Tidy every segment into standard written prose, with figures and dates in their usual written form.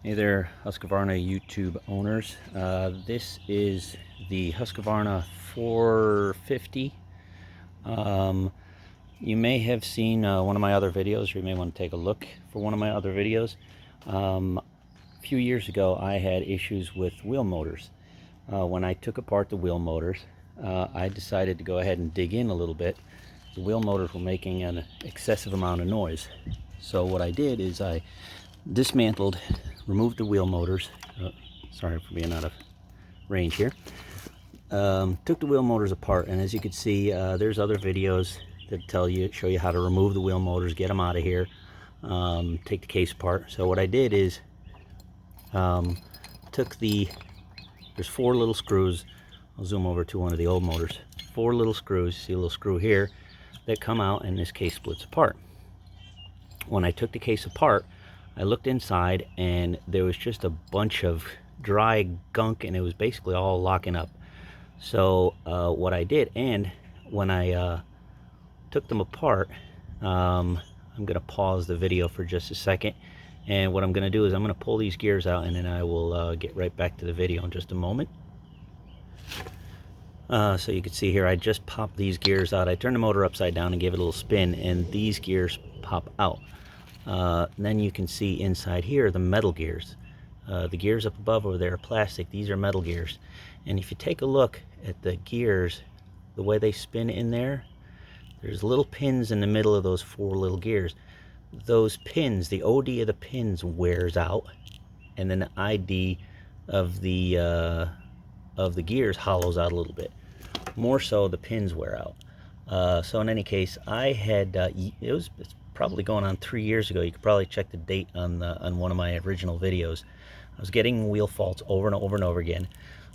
Hey there, Husqvarna YouTube owners. This is the Husqvarna 450. You may have seen one of my other videos, or you may want to take a look for one of my other videos. A few years ago, I had issues with wheel motors. When I took apart the wheel motors, I decided to go ahead and dig in a little bit. The wheel motors were making an excessive amount of noise. So what I did is I dismantled, removed the wheel motors. Sorry for being out of range here. Took the wheel motors apart, and as you can see, there's other videos that show you how to remove the wheel motors, get them out of here, take the case apart. So what I did is there's 4 little screws. I'll zoom over to one of the old motors. 4 little screws, see a little screw here, that come out, and this case splits apart. When I took the case apart, I looked inside, and there was just a bunch of dry gunk, and it was basically all locking up. So what I did, and when I took them apart, I'm going to pause the video for just a second, and what I'm going to do is I'm going to pull these gears out, and then I will get right back to the video in just a moment. So you can see here, I just popped these gears out. I turned the motor upside down and gave it a little spin, and these gears pop out. Then you can see inside here the metal gears. The gears up above over there are plastic. These are metal gears. And if you take a look at the gears, the way they spin in there, there's little pins in the middle of those 4 little gears. Those pins, the OD of the pins wears out, and then the ID of the gears hollows out a little bit. More so, the pins wear out. So in any case, I had it's probably going on 3 years ago. You could probably check the date on one of my original videos. I was getting wheel faults over and over and over again.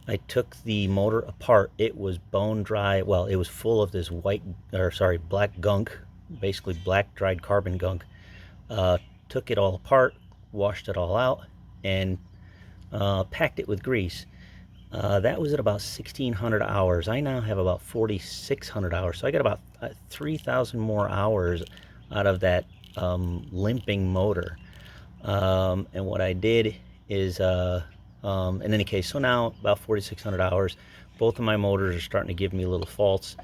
I took the motor apart. It was bone dry. Well, it was full of this black gunk, basically black dried carbon gunk. Took it all apart, washed it all out, and packed it with grease. That was at about 1,600 hours. I now have about 4,600 hours, so I got about 3,000 more hours out of that limping motor. And what I did is, in any case, so now about 4,600 hours, both of my motors are starting to give me little faults,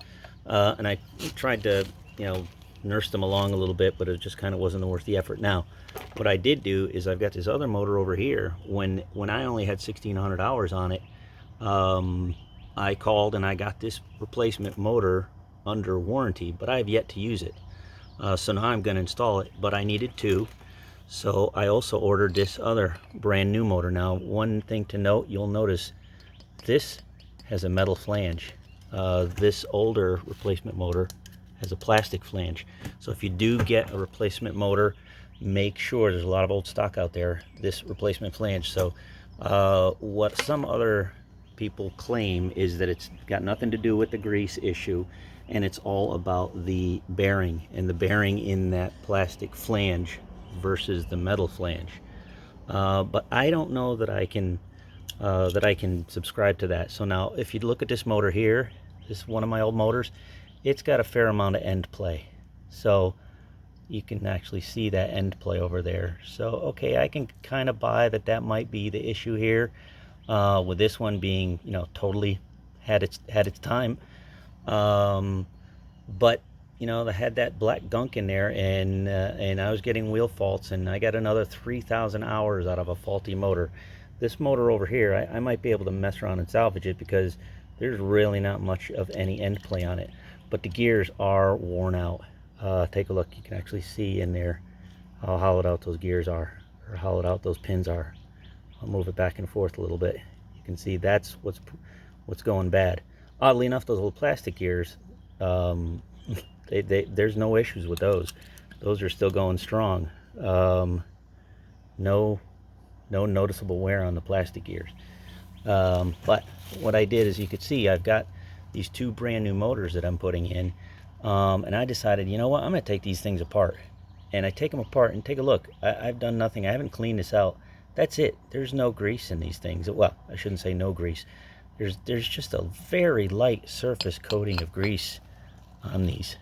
and I tried to, nurse them along a little bit, but it just kind of wasn't worth the effort. Now, what I did do is I've got this other motor over here. When I only had 1,600 hours on it, I called and I got this replacement motor under warranty, but I have yet to use it. So now I'm going to install it, but I needed 2. So I also ordered this other brand new motor. Now, one thing to note, you'll notice this has a metal flange. This older replacement motor has a plastic flange. So if you do get a replacement motor, make sure, there's a lot of old stock out there, this replacement flange. So what some other people claim is that it's got nothing to do with the grease issue, and it's all about the bearing, and the bearing in that plastic flange versus the metal flange. But I don't know that I can subscribe to that. So now, if you look at this motor here, this is one of my old motors. It's got a fair amount of end play, so you can actually see that end play over there. So okay, I can kind of buy that might be the issue here, with this one being, totally had its time. But they had that black gunk in there, and I was getting wheel faults, and I got another 3,000 hours out of a faulty motor. This motor over here, I might be able to mess around and salvage it, because there's really not much of any end play on it, but the gears are worn out. Take a look. You can actually see in there how hollowed out those gears are, or hollowed out those pins are. I'll move it back and forth a little bit. You can see that's what's going bad. Oddly enough, those little plastic gears, there's no issues with those. Those are still going strong. No noticeable wear on the plastic gears. But what I did is, you could see I've got these 2 brand new motors that I'm putting in, and I decided, you know what, I'm going to take these things apart. And I take them apart, and take a look. I've done nothing. I haven't cleaned this out. That's it. There's no grease in these things. Well, I shouldn't say no grease. There's just a very light surface coating of grease on these.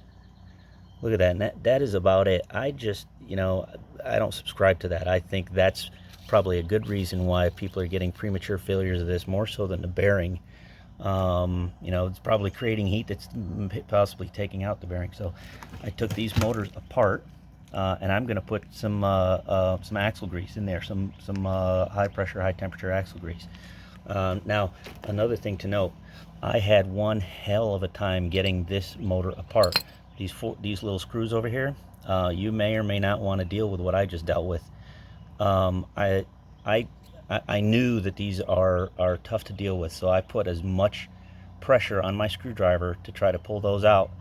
Look at that. And that is about it. I just, I don't subscribe to that. I think that's probably a good reason why people are getting premature failures of this, more so than the bearing. You know, it's probably creating heat that's possibly taking out the bearing. So I took these motors apart, and I'm going to put some axle grease in there, some high pressure, high temperature axle grease. Now, another thing to note, I had one hell of a time getting this motor apart. These little screws over here, you may or may not want to deal with what I just dealt with. I knew that these are tough to deal with, so I put as much pressure on my screwdriver to try to pull those out,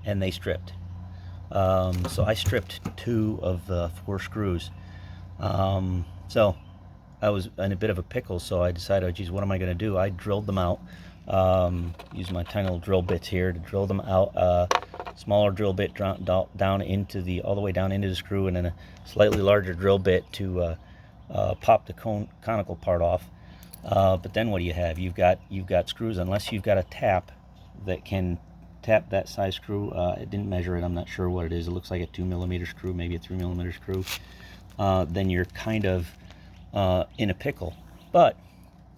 and they stripped. So I stripped 2 of the 4 screws. So I was in a bit of a pickle, so I decided, oh geez, what am I going to do? I drilled them out. Use my tiny little drill bits here to drill them out. Smaller drill bit down into all the way down into the screw, and then a slightly larger drill bit to pop the conical part off. But then what do you have? You've got screws, unless you've got a tap that can tap that size screw. I didn't measure it, I'm not sure what it is. It looks like a 2mm screw, maybe a 3mm screw. Then you're kind of in a pickle. But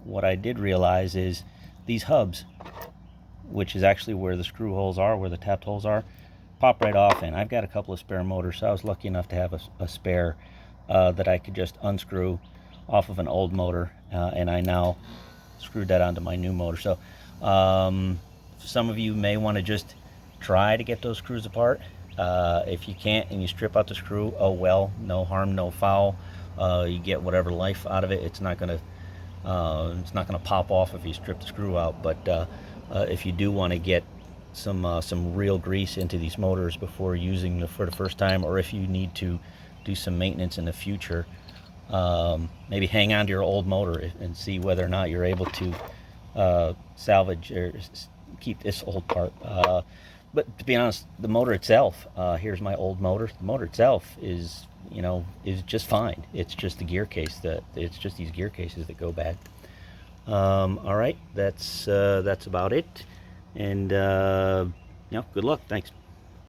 what I did realize is these hubs, which is actually where the screw holes are, where the tapped holes are, pop right off, and I've got a couple of spare motors, so I was lucky enough to have a spare that I could just unscrew off of an old motor, and I now screwed that onto my new motor. So some of you may want to just try to get those screws apart. If you can't and you strip out the screw, oh well, no harm, no foul. You get whatever life out of it. It's not gonna pop off if you strip the screw out. But if you do want to get some real grease into these motors before using them for the first time, or if you need to do some maintenance in the future, maybe hang on to your old motor and see whether or not you're able to salvage or keep this old part. But to be honest, the motor itself, here's my old motor. The motor itself is just fine. It's just the gear case it's just these gear cases that go bad. All right, that's about it. And good luck. Thanks.